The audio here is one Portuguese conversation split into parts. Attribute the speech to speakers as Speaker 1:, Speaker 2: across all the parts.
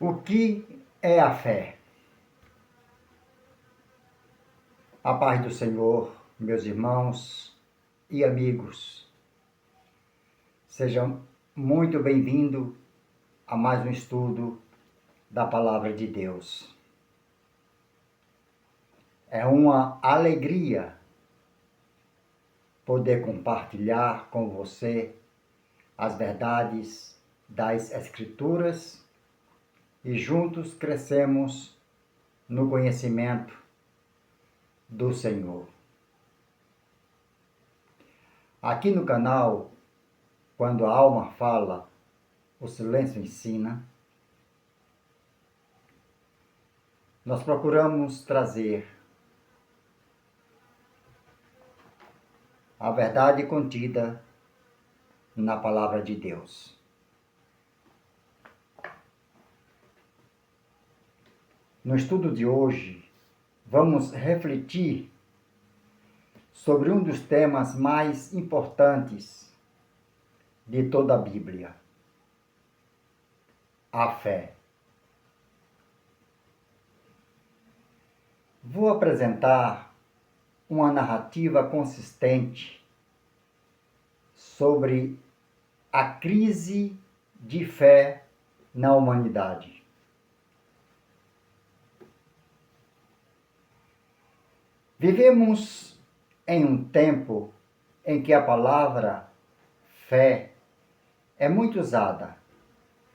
Speaker 1: O que é a fé? A paz do Senhor, meus irmãos e amigos. Sejam muito bem-vindos a mais um estudo da Palavra de Deus. É uma alegria poder compartilhar com você as verdades das Escrituras e juntos crescemos no conhecimento do Senhor. Aqui no canal, quando a alma fala, o silêncio ensina, nós procuramos trazer a verdade contida na Palavra de Deus. No estudo de hoje, vamos refletir sobre um dos temas mais importantes de toda a Bíblia: a fé. Vou apresentar uma narrativa consistente sobre a crise de fé na humanidade. Vivemos em um tempo em que a palavra fé é muito usada,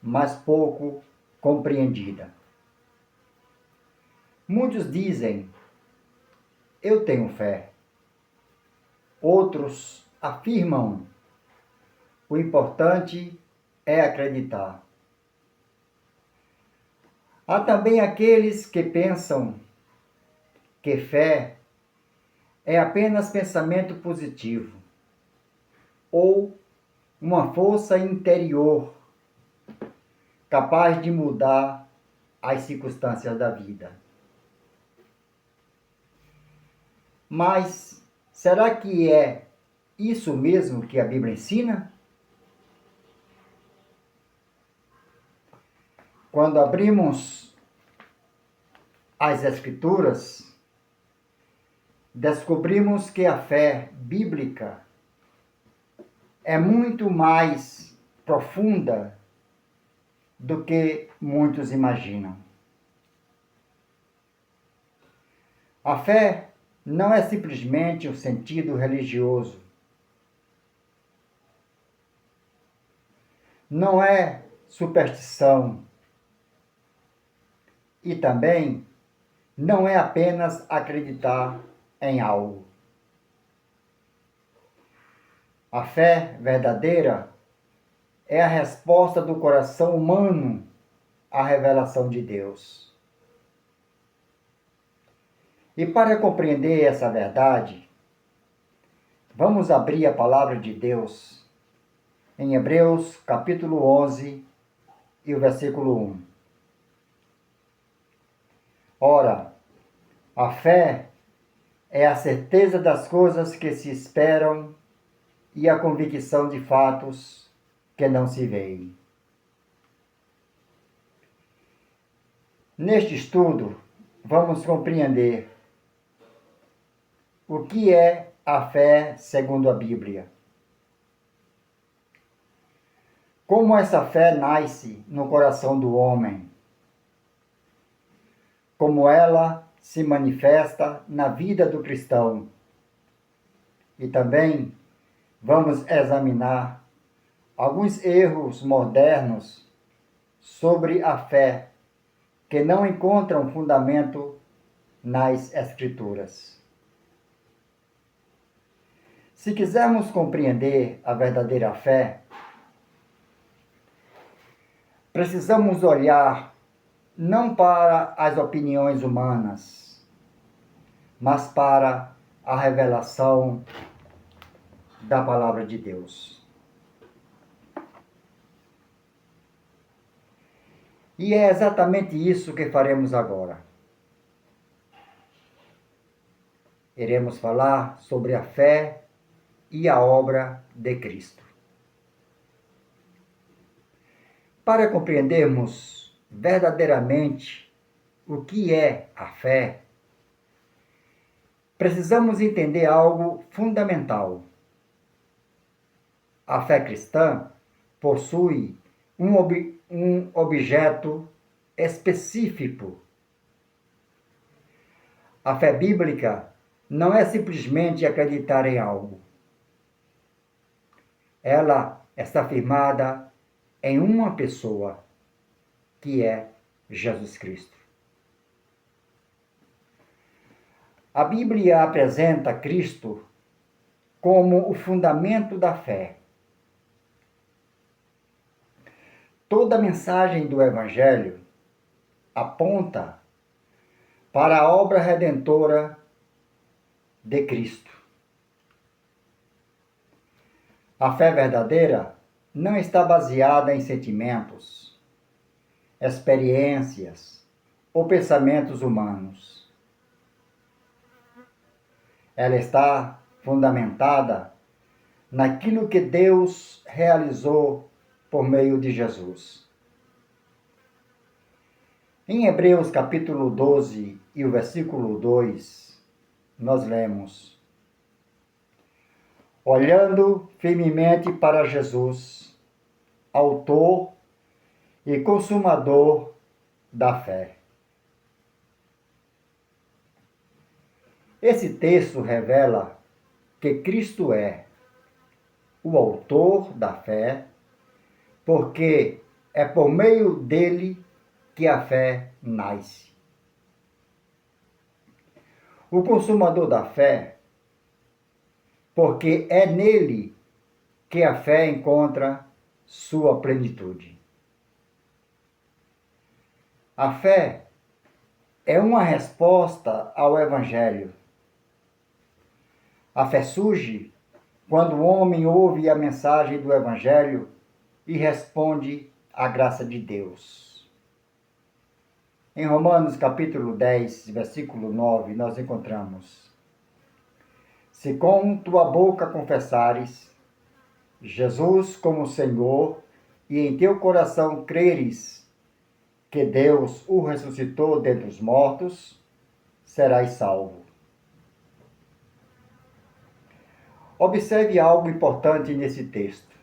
Speaker 1: mas pouco compreendida. Muitos dizem, eu tenho fé. Outros afirmam, o importante é acreditar. Há também aqueles que pensam que fé é apenas pensamento positivo ou uma força interior capaz de mudar as circunstâncias da vida. Mas será que é isso mesmo que a Bíblia ensina? Quando abrimos as Escrituras, descobrimos que a fé bíblica é muito mais profunda do que muitos imaginam. A fé não é simplesmente um sentido religioso. Não é superstição. E também não é apenas acreditar em algo. A fé verdadeira é a resposta do coração humano à revelação de Deus. E para compreender essa verdade, vamos abrir a palavra de Deus em Hebreus capítulo 11 e o versículo 1. Ora, a fé é a certeza das coisas que se esperam e a convicção de fatos que não se veem. Neste estudo, vamos compreender o que é a fé segundo a Bíblia. Como essa fé nasce no coração do homem. Como ela se manifesta na vida do cristão. E também vamos examinar alguns erros modernos sobre a fé que não encontram fundamento nas Escrituras. Se quisermos compreender a verdadeira fé, precisamos olhar não para as opiniões humanas, mas para a revelação da Palavra de Deus. E é exatamente isso que faremos agora. Iremos falar sobre a fé e a obra de Cristo. Para compreendermos verdadeiramente o que é a fé, precisamos entender algo fundamental. A fé cristã possui um objeto específico. A fé bíblica não é simplesmente acreditar em algo. Ela está firmada em uma pessoa, que é Jesus Cristo. A Bíblia apresenta Cristo como o fundamento da fé. Toda a mensagem do Evangelho aponta para a obra redentora de Cristo. A fé verdadeira não está baseada em sentimentos, experiências ou pensamentos humanos. Ela está fundamentada naquilo que Deus realizou por meio de Jesus. Em Hebreus capítulo 12 e o versículo 2, nós lemos: olhando firmemente para Jesus, autor e consumador da fé. Esse texto revela que Cristo é o autor da fé, porque é por meio dele que a fé nasce. O consumador da fé, porque é nele que a fé encontra sua plenitude. A fé é uma resposta ao Evangelho. A fé surge quando o homem ouve a mensagem do Evangelho e responde à graça de Deus. Em Romanos capítulo 10, versículo 9, nós encontramos: se com tua boca confessares Jesus como Senhor e em teu coração creres que Deus o ressuscitou dentre os mortos, serás salvo. Observe algo importante nesse texto.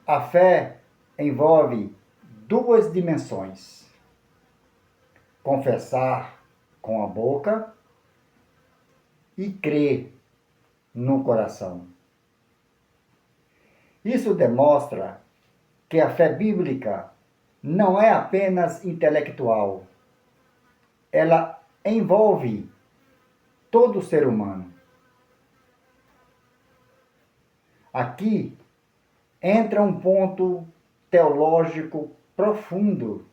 Speaker 1: A fé envolve duas dimensões: confessar com a boca e crer no coração. Isso demonstra que a fé bíblica não é apenas intelectual. Ela envolve todo ser humano. Aqui entra um ponto teológico profundo.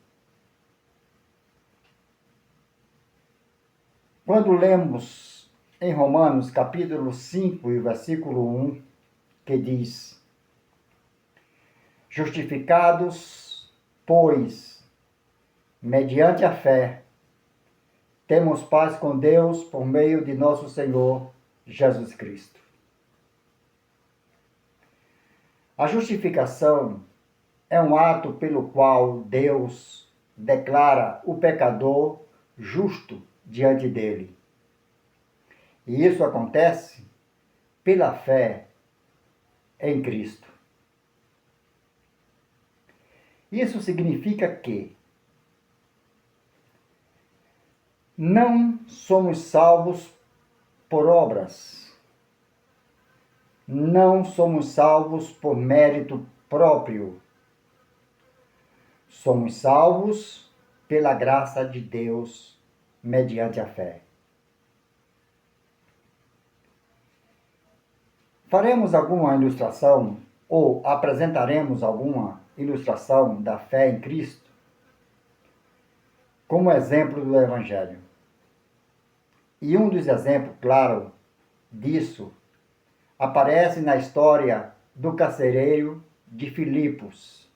Speaker 1: Quando lemos em Romanos capítulo 5 e versículo 1, que diz: justificados, pois, mediante a fé, temos paz com Deus por meio de nosso Senhor Jesus Cristo. A justificação é um ato pelo qual Deus declara o pecador justo diante dele. E isso acontece pela fé em Cristo. Isso significa que não somos salvos por obras. Não somos salvos por mérito próprio. Somos salvos pela graça de Deus mediante a fé. Faremos alguma ilustração ou apresentaremos alguma ilustração da fé em Cristo como exemplo do Evangelho. E um dos exemplos claros disso aparece na história do carcereiro de Filipos.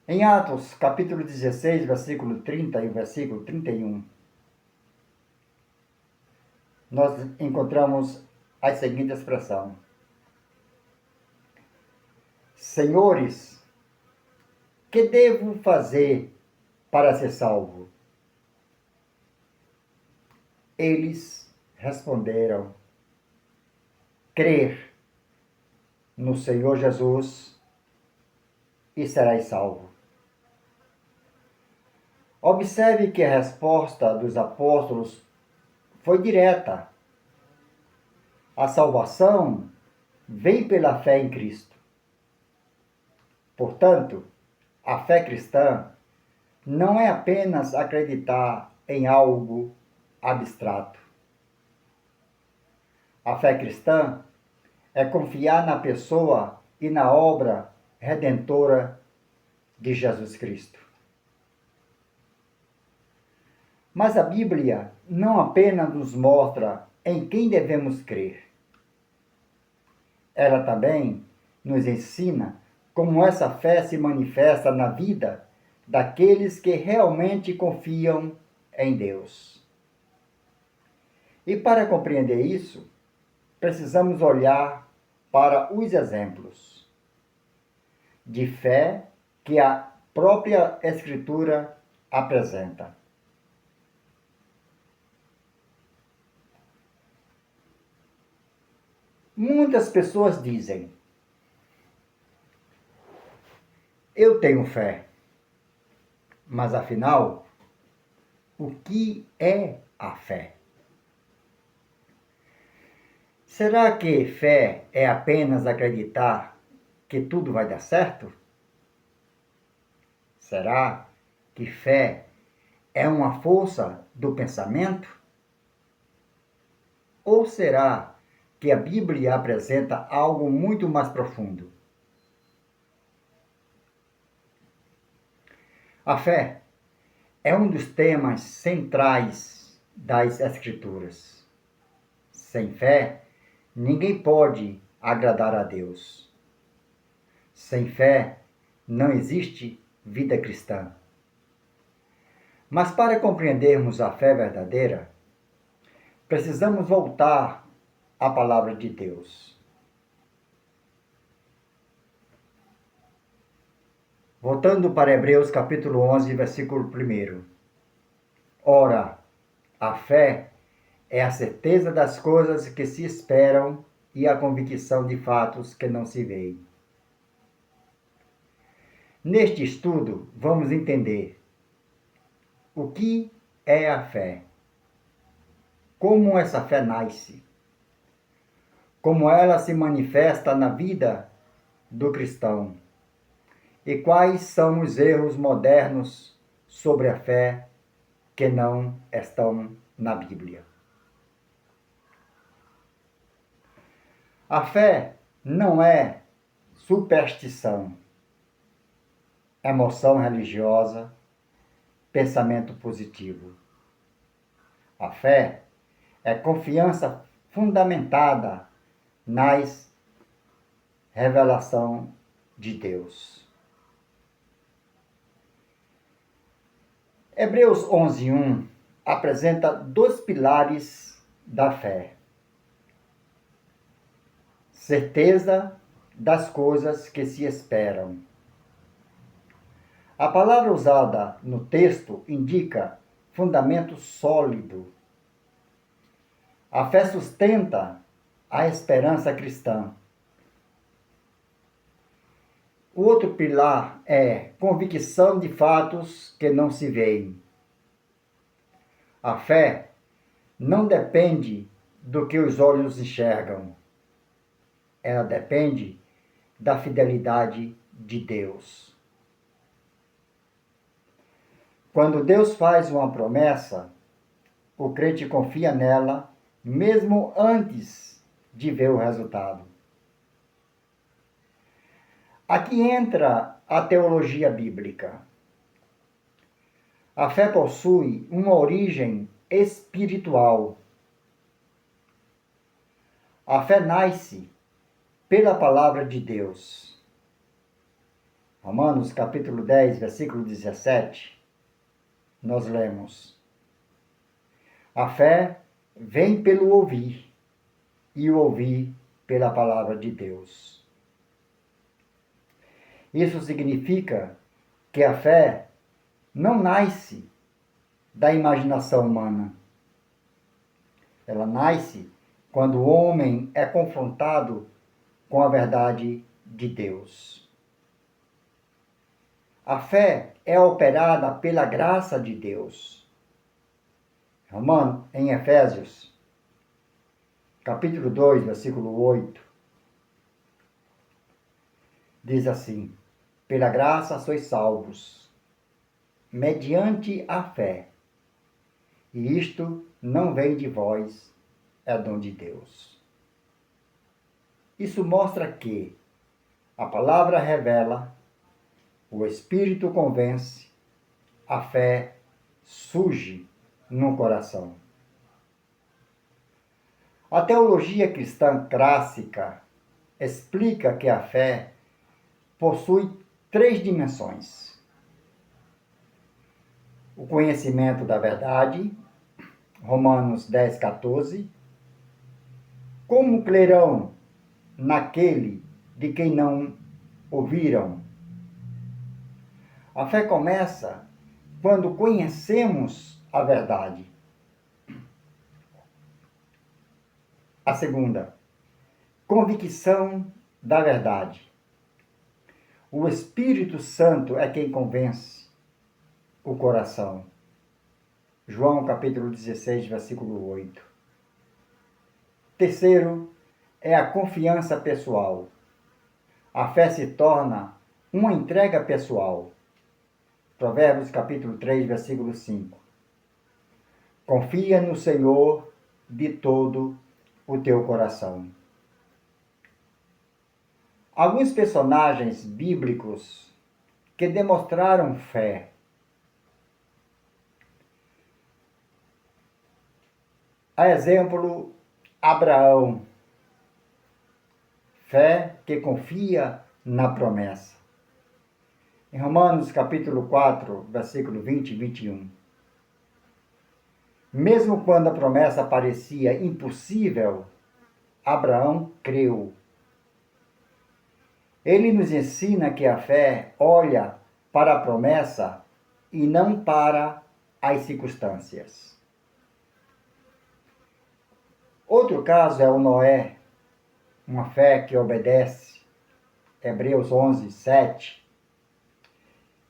Speaker 1: Em Atos, capítulo 16, versículo 30 e versículo 31, nós encontramos a seguinte expressão: senhores, Que devo fazer para ser salvo? Eles responderam: crer no Senhor Jesus e serás salvo. Observe que a resposta dos apóstolos foi direta. A salvação vem pela fé em Cristo. Portanto, a fé cristã não é apenas acreditar em algo abstrato. A fé cristã é confiar na pessoa e na obra redentora de Jesus Cristo. Mas a Bíblia não apenas nos mostra em quem devemos crer. Ela também nos ensina como essa fé se manifesta na vida daqueles que realmente confiam em Deus. E para compreender isso, precisamos olhar para os exemplos de fé que a própria Escritura apresenta. Muitas pessoas dizem: eu tenho fé, mas afinal, o que é a fé? Será que fé é apenas acreditar que tudo vai dar certo? Será que fé é uma força do pensamento? Ou será que a Bíblia apresenta algo muito mais profundo? A fé é um dos temas centrais das Escrituras. Sem fé, ninguém pode agradar a Deus. Sem fé, não existe vida cristã. Mas para compreendermos a fé verdadeira, precisamos voltar à palavra de Deus. Voltando para Hebreus capítulo 11, versículo 1. Ora, a fé é a certeza das coisas que se esperam e a convicção de fatos que não se veem. Neste estudo, vamos entender o que é a fé, como essa fé nasce, como ela se manifesta na vida do cristão e quais são os erros modernos sobre a fé que não estão na Bíblia. A fé não é superstição, emoção religiosa, pensamento positivo. A fé é confiança fundamentada nas revelação de Deus. Hebreus 11:1 apresenta dois pilares da fé: certeza das coisas que se esperam. A palavra usada no texto indica fundamento sólido. A fé sustenta a esperança cristã. O outro pilar é convicção de fatos que não se veem. A fé não depende do que os olhos enxergam. Ela depende da fidelidade de Deus. Quando Deus faz uma promessa, o crente confia nela, mesmo antes de ver o resultado. Aqui entra a teologia bíblica. A fé possui uma origem espiritual. A fé nasce pela palavra de Deus. Romanos capítulo 10, versículo 17, nós lemos: a fé vem pelo ouvir, e o ouvir pela palavra de Deus. Isso significa que a fé não nasce da imaginação humana. Ela nasce quando o homem é confrontado com a verdade de Deus. A fé é operada pela graça de Deus. Em Efésios, capítulo 2, versículo 8, diz assim: pela graça sois salvos, mediante a fé. E isto não vem de vós, é dom de Deus. Isso mostra que a palavra revela, o Espírito convence, a fé surge no coração. A teologia cristã clássica explica que a fé possui 3 dimensões: o conhecimento da verdade, Romanos 10, 14, como crerão naquele de quem não ouviram. A fé começa quando conhecemos a verdade. A segunda, convicção da verdade. O Espírito Santo é quem convence o coração. João capítulo 16, versículo 8. Terceiro, é a confiança pessoal. A fé se torna uma entrega pessoal. Provérbios capítulo 3, versículo 5. Confia no Senhor de todo o teu coração. Alguns personagens bíblicos que demonstraram fé. A exemplo, Abraão. Fé que confia na promessa. Em Romanos capítulo 4, versículo 20 e 21. Mesmo quando a promessa parecia impossível, Abraão creu. Ele nos ensina que a fé olha para a promessa e não para as circunstâncias. Outro caso é o Noé, uma fé que obedece. Hebreus 11, 7.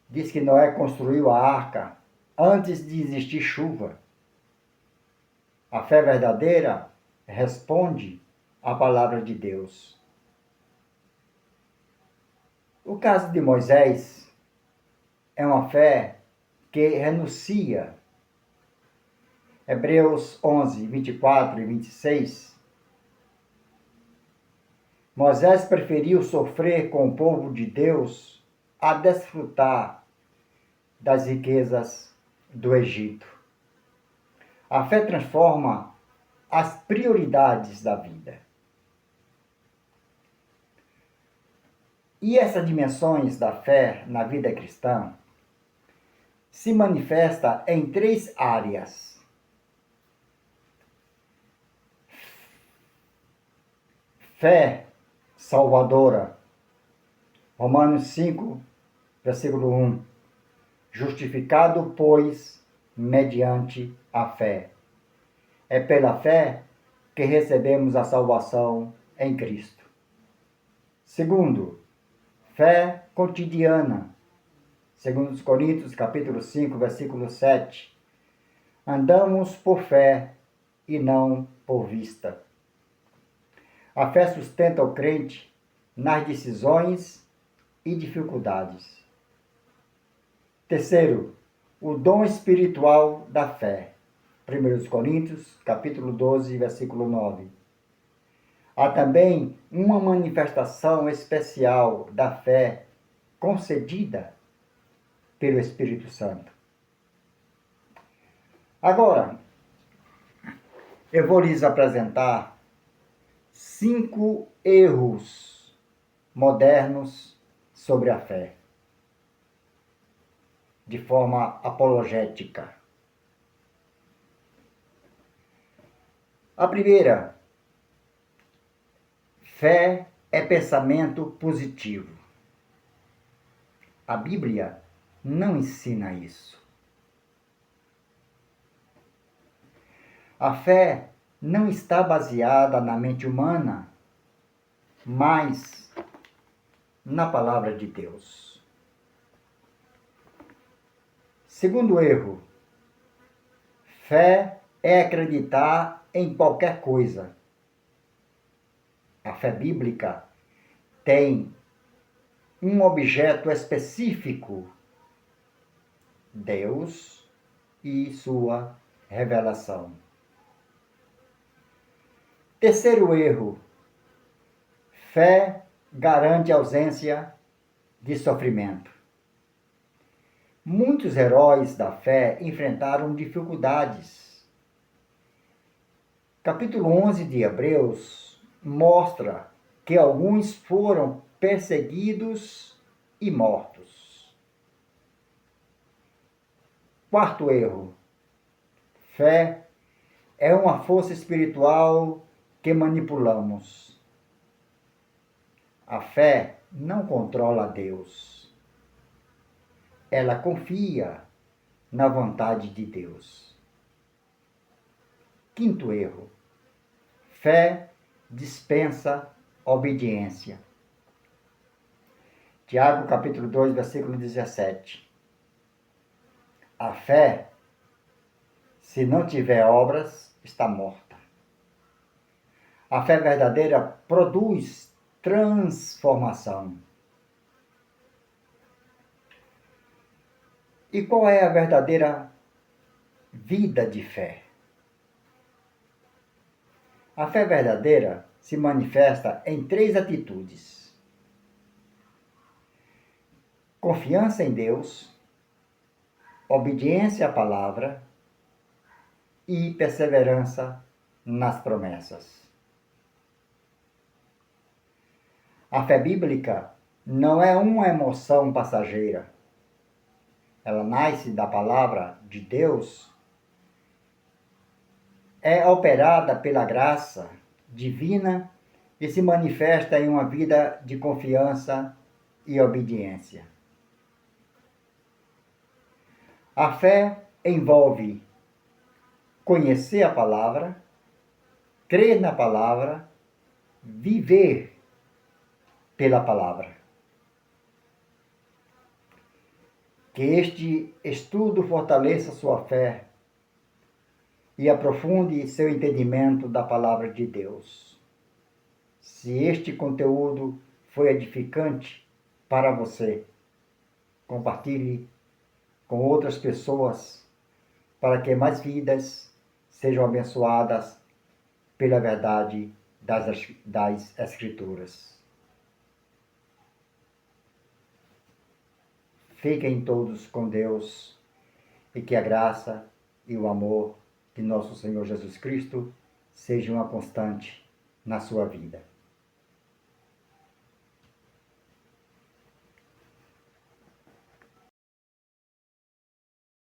Speaker 1: Diz que Noé construiu a arca antes de existir chuva. A fé verdadeira responde à palavra de Deus. O caso de Moisés é uma fé que renuncia. Hebreus 11, 24 e 26. Moisés preferiu sofrer com o povo de Deus a desfrutar das riquezas do Egito. A fé transforma as prioridades da vida. E essas dimensões da fé na vida cristã se manifesta em 3 áreas. Fé salvadora. Romanos 5, versículo 1. Justificado, pois, mediante a fé. É pela fé que recebemos a salvação em Cristo. Segundo, fé cotidiana. Segundo Coríntios, capítulo 5, versículo 7. Andamos por fé e não por vista. A fé sustenta o crente nas decisões e dificuldades. Terceiro, o dom espiritual da fé. 1 Coríntios, capítulo 12, versículo 9. Há também uma manifestação especial da fé concedida pelo Espírito Santo. Agora, eu vou lhes apresentar 5 erros modernos sobre a fé, de forma apologética. A primeira, fé é pensamento positivo. A Bíblia não ensina isso. A fé não está baseada na mente humana, mas na palavra de Deus. Segundo erro, fé é acreditar em qualquer coisa. A fé bíblica tem um objeto específico, Deus e sua revelação. Terceiro erro, fé garante ausência de sofrimento. Muitos heróis da fé enfrentaram dificuldades. Capítulo 11 de Hebreus mostra que alguns foram perseguidos e mortos. Quarto erro, fé é uma força espiritual que manipulamos. A fé não controla Deus. Ela confia na vontade de Deus. Quinto erro, fé dispensa obediência. Tiago capítulo 2, versículo 17. A fé, se não tiver obras, está morta. A fé verdadeira produz transformação. E qual é a verdadeira vida de fé? A fé verdadeira se manifesta em 3 atitudes: confiança em Deus, obediência à palavra e perseverança nas promessas. A fé bíblica não é uma emoção passageira. Ela nasce da palavra de Deus, é operada pela graça divina e se manifesta em uma vida de confiança e obediência. A fé envolve conhecer a palavra, crer na palavra, viver pela palavra. Que este estudo fortaleça sua fé e aprofunde seu entendimento da palavra de Deus. Se este conteúdo foi edificante para você, compartilhe com outras pessoas para que mais vidas sejam abençoadas pela verdade das Escrituras. Fiquem todos com Deus e que a graça e o amor de nosso Senhor Jesus Cristo sejam uma constante na sua vida.